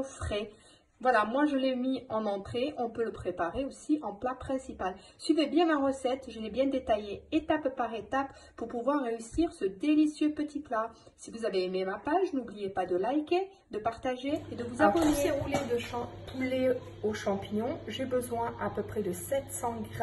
frais. Voilà, moi je l'ai mis en entrée, on peut le préparer aussi en plat principal. Suivez bien ma recette, je l'ai bien détaillée étape par étape pour pouvoir réussir ce délicieux petit plat. Si vous avez aimé ma page, n'oubliez pas de liker, de partager et de vous abonner. Pour ces roulés de poulet aux champignons, j'ai besoin à peu près de 700 g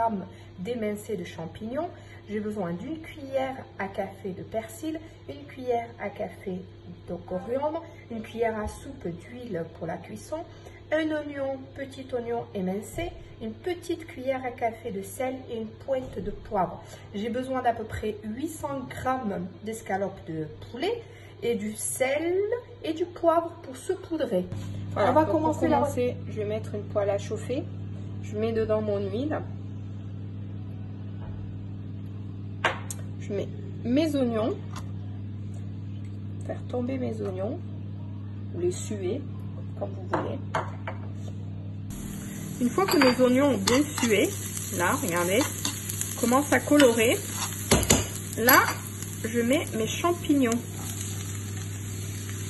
d'émincé de champignons. J'ai besoin d'une cuillère à café de persil, une cuillère à café de coriandre, une cuillère à soupe d'huile pour la cuisson, un oignon, petit oignon émincé, une petite cuillère à café de sel et une pointe de poivre. J'ai besoin d'à peu près 800 g d'escalope de poulet et du sel et du poivre pour saupoudrer. Voilà, on va commencer. Je vais mettre une poêle à chauffer. Je mets dedans mon huile. Je mets mes oignons, faire tomber mes oignons, ou les suer, comme vous voulez. Une fois que mes oignons ont bien sué, là, regardez, commence à colorer. Là, je mets mes champignons.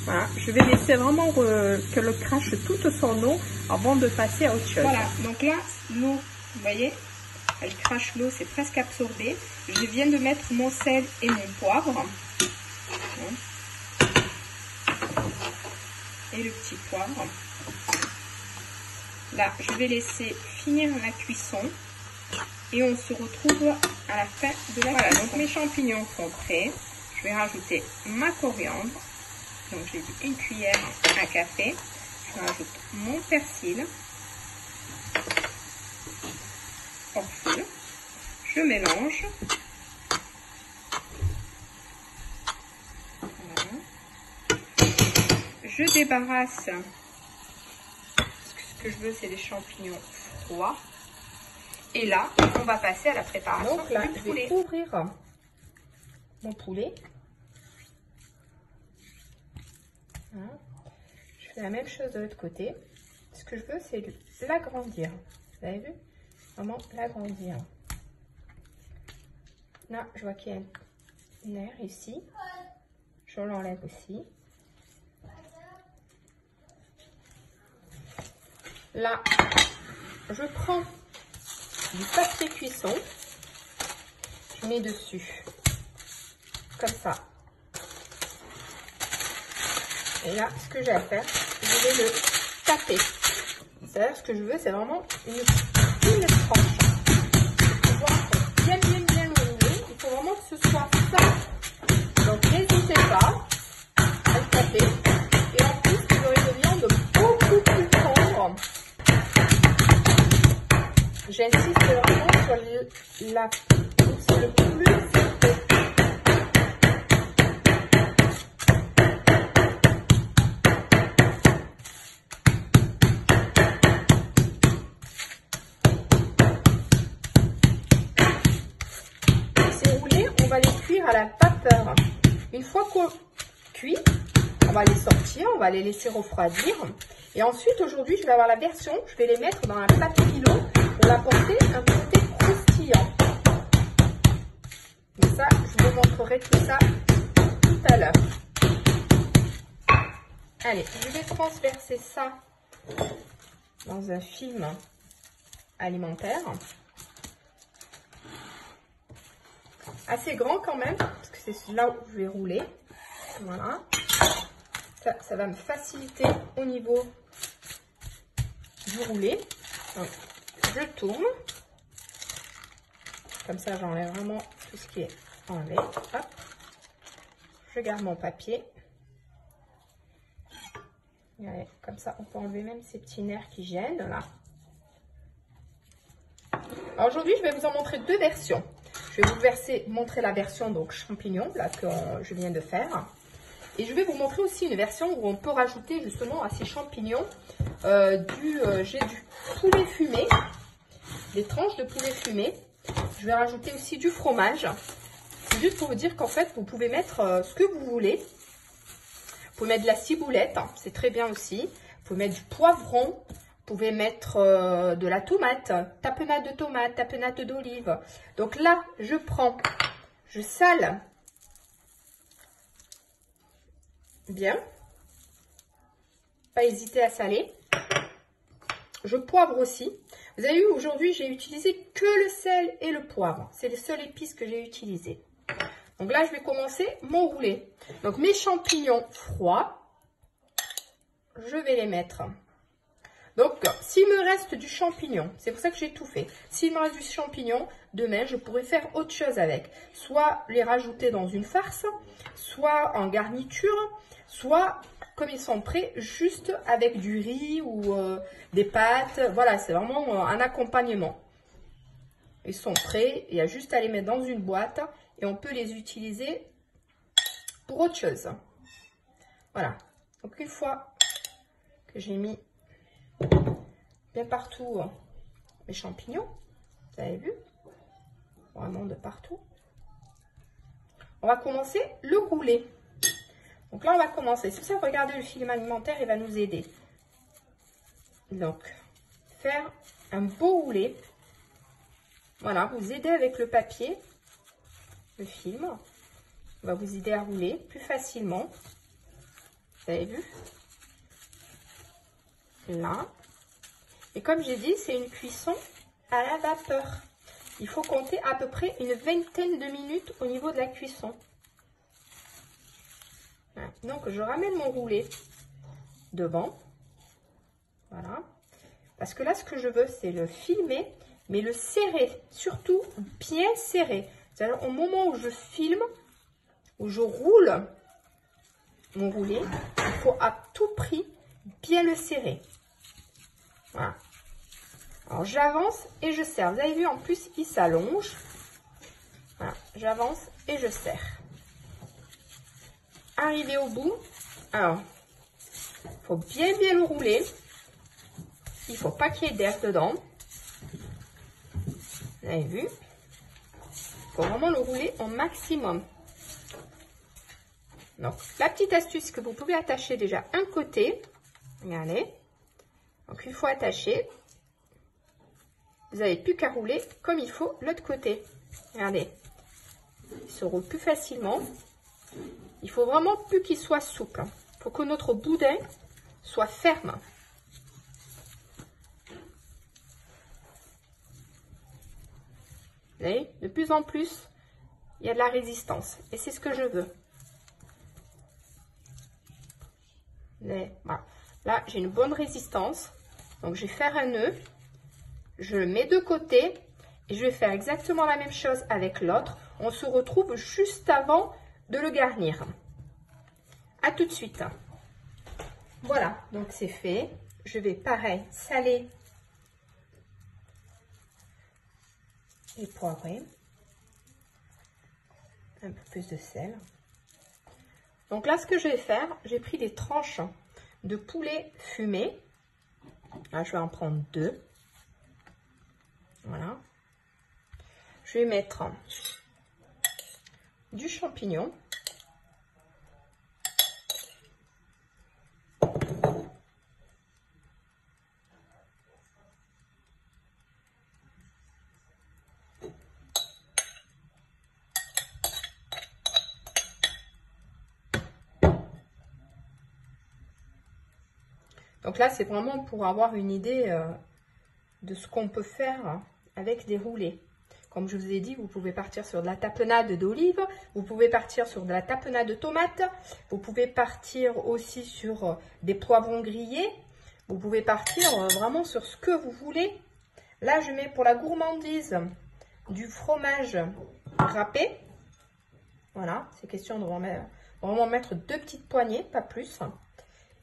Voilà, je vais laisser vraiment que l'eau crache toute son eau avant de passer à autre chose. Voilà, donc là, l'eau, vous voyez, elle crache l'eau, c'est presque absorbé. Je viens de mettre mon sel et mon poivre. Et le petit poivre. Là, je vais laisser finir la cuisson. Et on se retrouve à la fin de la cuisson. Voilà, donc mes champignons sont prêts. Je vais rajouter ma coriandre. Donc j'ai dit une cuillère à café. Je rajoute mon persil. Hors feu. Je mélange. Voilà. Je débarrasse. Ce que je veux, c'est des champignons froids. Et là, on va passer à la préparation. Donc là, je vais ouvrir mon poulet. Voilà. Je fais la même chose de l'autre côté. Ce que je veux, c'est l'agrandir. Vous avez vu? Vraiment l'agrandir. Là, je vois qu'il y a un nerf ici. Je l'enlève aussi. Là, je prends du papier cuisson. Je mets dessus. Comme ça. Et là, ce que j'ai à faire, je vais le taper. C'est-à-dire, ce que je veux, c'est vraiment une fine tranche. Pour pouvoir bien rouler, il faut vraiment que ce soit fin. Donc, n'hésitez pas à le taper. Et en plus, vous aurez une viande beaucoup plus tendre. J'insiste vraiment sur le plus. On va les cuire à la vapeur. Une fois qu'on cuit, on va les sortir, on va les laisser refroidir. Et ensuite, aujourd'hui, je vais avoir la version, je vais les mettre dans la pâte philo pour l'apporter un côté croustillant. Donc ça, je vous montrerai tout ça tout à l'heure. Allez, je vais transverser ça dans un film alimentaire. Assez grand quand même, parce que c'est là où je vais rouler. Voilà. Ça va me faciliter au niveau du roulé. Donc, je tourne. Comme ça, j'enlève vraiment tout ce qui est enlevé. Hop. Je garde mon papier. Et allez, comme ça, on peut enlever même ces petits nerfs qui gênent, là. Alors aujourd'hui, je vais vous en montrer deux versions. Je vais vous montrer la version donc champignon là que je viens de faire. Et je vais vous montrer aussi une version où on peut rajouter justement à ces champignons j'ai du poulet fumé, des tranches de poulet fumé. Je vais rajouter aussi du fromage. C'est juste pour vous dire qu'en fait, vous pouvez mettre ce que vous voulez. Vous pouvez mettre de la ciboulette, c'est très bien aussi. Vous pouvez mettre du poivron. Vous pouvez mettre de la tomate, tapenade de tomate, tapenade d'olive. Donc là, je sale bien. Pas hésiter à saler. Je poivre aussi. Vous avez vu, aujourd'hui, j'ai utilisé que le sel et le poivre. C'est les seules épices que j'ai utilisées. Donc là, je vais commencer mon roulé. Donc mes champignons froids, je vais les mettre. Donc, s'il me reste du champignon, c'est pour ça que j'ai tout fait. S'il me reste du champignon, demain, je pourrais faire autre chose avec. Soit les rajouter dans une farce, soit en garniture, soit, comme ils sont prêts, juste avec du riz ou des pâtes. Voilà, c'est vraiment un accompagnement. Ils sont prêts, il y a juste à les mettre dans une boîte et on peut les utiliser pour autre chose. Voilà. Donc, une fois que j'ai mis bien partout mes champignons, vous avez vu, vraiment de partout, on va commencer le roulé. Donc là, on va commencer. C'est pour ça que regardez le film alimentaire, il va nous aider. Donc, faire un beau roulé. Voilà, vous aider avec le papier, le film. On va vous aider à rouler plus facilement. Vous avez vu? Là. Et comme j'ai dit, c'est une cuisson à la vapeur. Il faut compter à peu près une vingtaine de minutes au niveau de la cuisson. Voilà. Donc, je ramène mon roulé devant. Voilà. Parce que là, ce que je veux, c'est le filmer, mais le serrer. Surtout, bien serré. C'est-à-dire, au moment où je filme, où je roule mon roulé, il faut à tout prix bien le serrer. Voilà. Alors, j'avance et je serre. Vous avez vu, en plus, il s'allonge. Voilà. J'avance et je serre. Arrivé au bout. Alors, il faut bien le rouler. Il ne faut pas qu'il y ait d'air dedans. Vous avez vu? Il faut vraiment le rouler au maximum. Donc, la petite astuce que vous pouvez attacher déjà un côté. Regardez. Donc, une fois attaché, vous n'avez plus qu'à rouler comme il faut l'autre côté. Regardez. Il se roule plus facilement. Il faut vraiment plus qu'il soit souple. Il faut que notre boudin soit ferme. Vous voyez, de plus en plus, il y a de la résistance. Et c'est ce que je veux. Voilà. Là, j'ai une bonne résistance. Donc, je vais faire un nœud. Je le mets de côté. Et je vais faire exactement la même chose avec l'autre. On se retrouve juste avant de le garnir. À tout de suite. Voilà, donc c'est fait. Je vais, pareil, saler et poivrer. Un peu plus de sel. Donc là, ce que je vais faire, j'ai pris des tranches de poulet fumé. Là, je vais en prendre 2. Voilà. Je vais mettre du champignon. Donc là, c'est vraiment pour avoir une idée de ce qu'on peut faire avec des roulés. Comme je vous ai dit, vous pouvez partir sur de la tapenade d'olive, vous pouvez partir sur de la tapenade de tomates, vous pouvez partir aussi sur des poivrons grillés, vous pouvez partir vraiment sur ce que vous voulez. Là, je mets pour la gourmandise du fromage râpé. Voilà, c'est question de vraiment mettre 2 petites poignées, pas plus.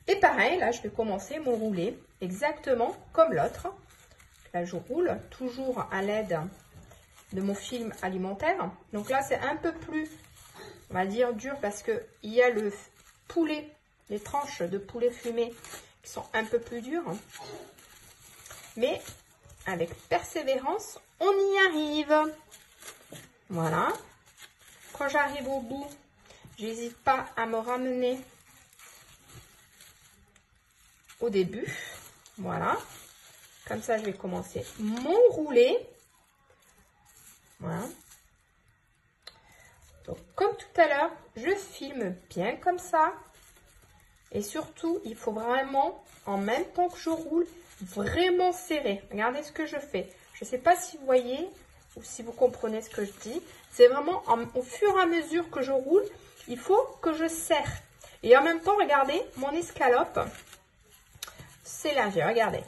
Et pareil, là, je vais commencer mon roulé exactement comme l'autre. Là, je roule toujours à l'aide de mon film alimentaire. Donc là, c'est un peu plus, on va dire, dur parce qu'il y a le poulet, les tranches de poulet fumé qui sont un peu plus dures. Mais avec persévérance, on y arrive. Voilà. Quand j'arrive au bout, j'hésite pas à me ramener au début. Voilà. Comme ça, je vais commencer mon roulé. Voilà. Donc, comme tout à l'heure, je filme bien comme ça. Et surtout, il faut vraiment, en même temps que je roule, vraiment serrer. Regardez ce que je fais. Je ne sais pas si vous voyez ou si vous comprenez ce que je dis. C'est vraiment au fur et à mesure que je roule, il faut que je serre. Et en même temps, regardez, mon escalope s'élargit. Regardez.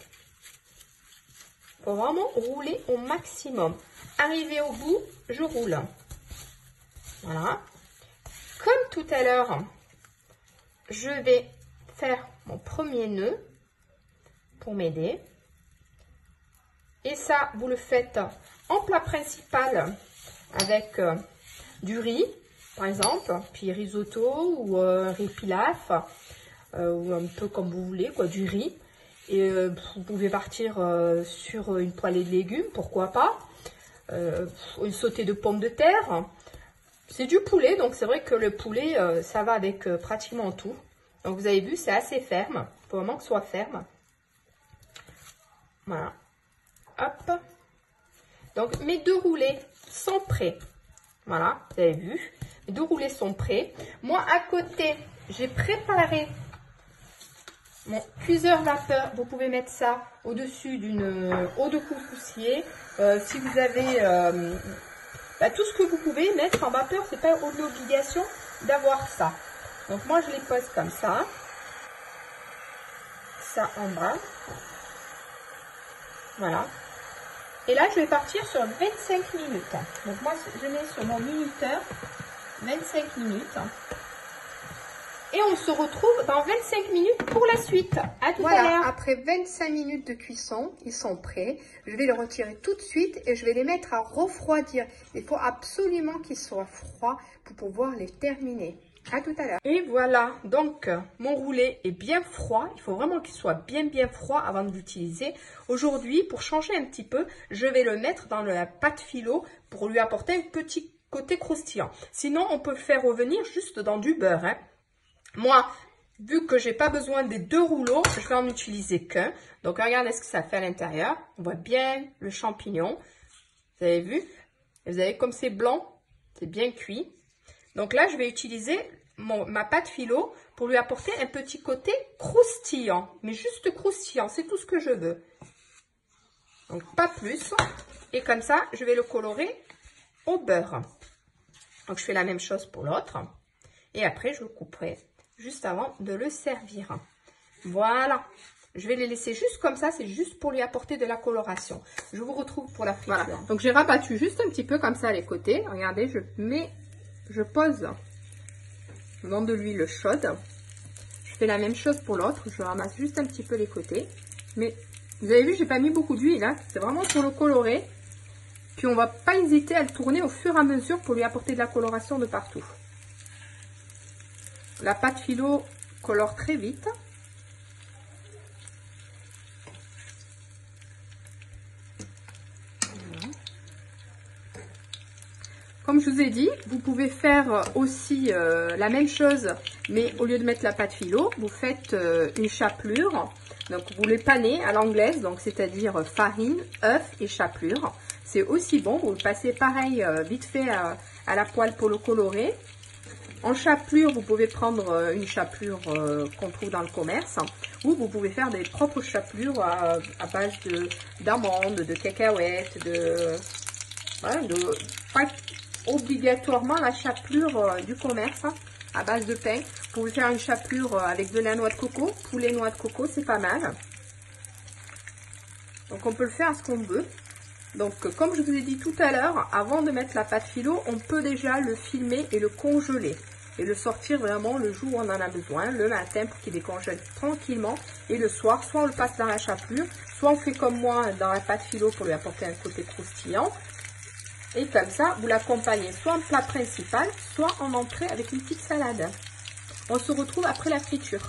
Il faut vraiment rouler au maximum. Arrivé au bout, je roule. Voilà. Comme tout à l'heure, je vais faire mon premier nœud pour m'aider. Et ça, vous le faites en plat principal avec du riz, par exemple, puis risotto ou riz pilaf, ou un peu comme vous voulez, quoi, du riz. Et vous pouvez partir sur une poêlée de légumes, pourquoi pas. Une sautée de pommes de terre. C'est du poulet, donc c'est vrai que le poulet, ça va avec pratiquement tout. Donc vous avez vu, c'est assez ferme. Il faut vraiment que ce soit ferme. Voilà. Hop. Donc mes deux roulés sont prêts. Voilà, vous avez vu. Mes deux roulés sont prêts. Moi, à côté, j'ai préparé mon cuiseur vapeur. Vous pouvez mettre ça au-dessus d'une eau de couscoussier. Si vous avez tout ce que vous pouvez mettre en vapeur, c'est pas une obligation d'avoir ça. Donc moi, je les pose comme ça. Ça en bas. Voilà. Et là, je vais partir sur 25 minutes. Donc moi, je mets sur mon minuteur 25 minutes. Et on se retrouve dans 25 minutes pour la suite. À tout à l'heure. Après 25 minutes de cuisson, ils sont prêts. Je vais les retirer tout de suite et je vais les mettre à refroidir. Il faut absolument qu'ils soient froids pour pouvoir les terminer. À tout à l'heure. Et voilà, donc mon roulé est bien froid. Il faut vraiment qu'il soit bien froid avant de l'utiliser. Aujourd'hui, pour changer un petit peu, je vais le mettre dans la pâte philo pour lui apporter un petit côté croustillant. Sinon, on peut le faire revenir juste dans du beurre, hein. Moi, vu que j'ai pas besoin des deux rouleaux, je vais en utiliser qu'un. Donc, regardez ce que ça fait à l'intérieur. On voit bien le champignon. Vous avez vu? Vous avez comme c'est blanc, c'est bien cuit. Donc là, je vais utiliser ma pâte philo pour lui apporter un petit côté croustillant. Mais juste croustillant, c'est tout ce que je veux. Donc, pas plus. Et comme ça, je vais le colorer au beurre. Donc, je fais la même chose pour l'autre. Et après, je le couperai juste avant de le servir. Voilà. Je vais les laisser juste comme ça. C'est juste pour lui apporter de la coloration. Je vous retrouve pour la friture. Voilà. Donc, j'ai rabattu juste un petit peu comme ça les côtés. Regardez, je pose dans de l'huile chaude. Je fais la même chose pour l'autre. Je ramasse juste un petit peu les côtés. Mais vous avez vu, j'ai pas mis beaucoup d'huile, hein. C'est vraiment pour le colorer. Puis on va pas hésiter à le tourner au fur et à mesure pour lui apporter de la coloration de partout. La pâte philo colore très vite. Comme je vous ai dit, vous pouvez faire aussi la même chose, mais au lieu de mettre la pâte philo, vous faites une chapelure. Donc vous les panez à l'anglaise, donc c'est-à-dire farine, œuf et chapelure. C'est aussi bon, vous le passez pareil vite fait à la poêle pour le colorer. En chapelure, vous pouvez prendre une chapelure qu'on trouve dans le commerce, ou vous pouvez faire des propres chapelures à base d'amandes, de cacahuètes, pas obligatoirement la chapelure du commerce à base de pain. Vous pouvez faire une chapelure avec de la noix de coco, poulet noix de coco, c'est pas mal. Donc on peut le faire à ce qu'on veut. Donc comme je vous ai dit tout à l'heure, avant de mettre la pâte philo, on peut déjà le filmer et le congeler. Et le sortir vraiment le jour où on en a besoin, le matin pour qu'il décongèle tranquillement. Et le soir, soit on le passe dans la chapelure, soit on fait comme moi dans la pâte philo pour lui apporter un côté croustillant. Et comme ça, vous l'accompagnez soit en plat principal, soit en entrée avec une petite salade. On se retrouve après la friture.